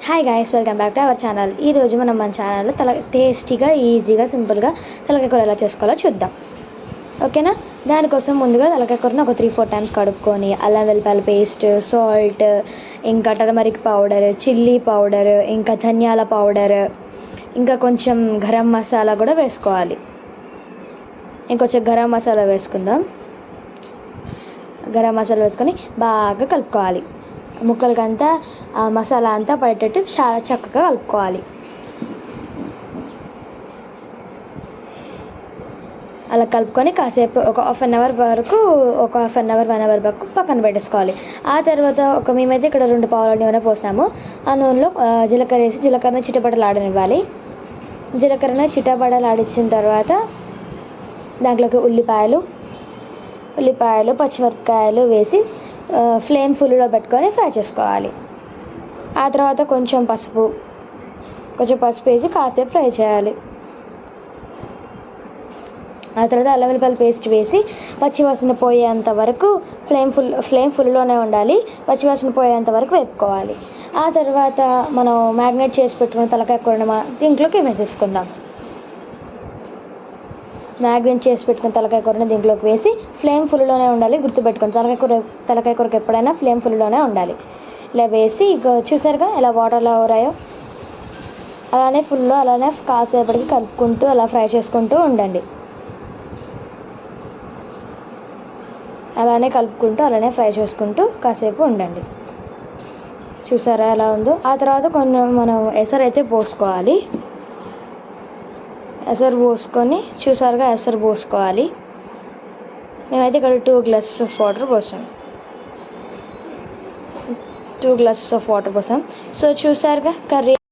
Hi guys, welcome back to our channel. ఈరోజు మనం మన ఛానల్లో టేస్టీగా, ఈజీగా, సింపుల్గా తలకాయ కూర ఎలా చేసుకోవాలో చూద్దాం. ఓకేనా? దానికోసం ముందుగా తలకాయ కూరను ఒక 3-4 టైమ్స్ కడుక్కొని అల్లం వెల్లిపాయల పేస్ట్, సాల్ట్, ఇంకా టర్మరిక్ పౌడర్, చిల్లీ పౌడర్, ఇంకా ధనియాల పౌడర్, ఇంకా కొంచెం గరం మసాలా కూడా వేసుకోవాలి. ఇంకొంచెం గరం మసాలా వేసుకుందాం. గరం మసాలా వేసుకొని బాగా కలుపుకోవాలి. ముక్కలకంతా ఆ మసాలా అంతా పడేటట్టు చాలా చక్కగా కలుపుకోవాలి. అలా కలుపుకొని కాసేపు ఒక హాఫ్ అన్ అవర్ వరకు 1 అవర్ వరకు పక్కన పెట్టేసుకోవాలి. ఆ తర్వాత మేమైతే ఇక్కడ 2 పావుల నూనె పోసాము. ఆ నూనెలో జీలకర్ర వేసి జీలకర్రని చిటపటలాడనివ్వాలి. జీలకర్రని చిటపటలాడించిన తర్వాత దాంట్లోకి ఉల్లిపాయలు, పచ్చిమిరపకాయలు వేసి ఫ్లేమ్ ఫుల్లో పెట్టుకొని ఫ్రై చేసుకోవాలి. ఆ తర్వాత కొంచెం పసుపు వేసి కాసేపు ఫ్రై చేయాలి. ఆ తర్వాత అల్లం వెల్లిపాయల పేస్ట్ వేసి పచ్చివాసన పోయేంత వరకు ఫ్లేమ్ ఫుల్లోనే ఉండాలి. పచ్చివాసన పోయేంత వరకు వేపుకోవాలి. ఆ తర్వాత మనం మ్యారినేట్ చేసి పెట్టుకున్న తలకాయ కూరను దీంట్లోకి వేసేసుకుందాం. మ్యారినేట్ చేసి పెట్టుకున్న తలకాయ కూరని దీంట్లోకి వేసి ఫ్లేమ్ ఫుల్లోనే ఉండాలి. గుర్తుపెట్టుకోండి, తలకాయ కూరకి ఎప్పుడైనా ఫ్లేమ్ ఫుల్లోనే ఉండాలి. ఇలా వేసి ఇక చూసారుగా ఎలా వాటర్లో ఊరాయో, అలానే కాసేపటికి కలుపుకుంటూ అలా ఫ్రై చేసుకుంటూ ఉండండి. అలానే ఫ్రై చేసుకుంటూ కాసేపు ఉండండి. చూసారా ఎలా ఉందో? ఆ తర్వాత మనం ఎసరైతే పోసుకోవాలి. ఎసరు పోసుకొని చూసారుగా, ఎసరు పోసుకోవాలి. మేమైతే ఇక్కడ 2 గ్లాసెస్ ఆఫ్ వాటర్ పోసాం. 2 గ్లాసెస్ ఆఫ్ వాటర్ పోసాం. సో చూసారుగా కర్రీ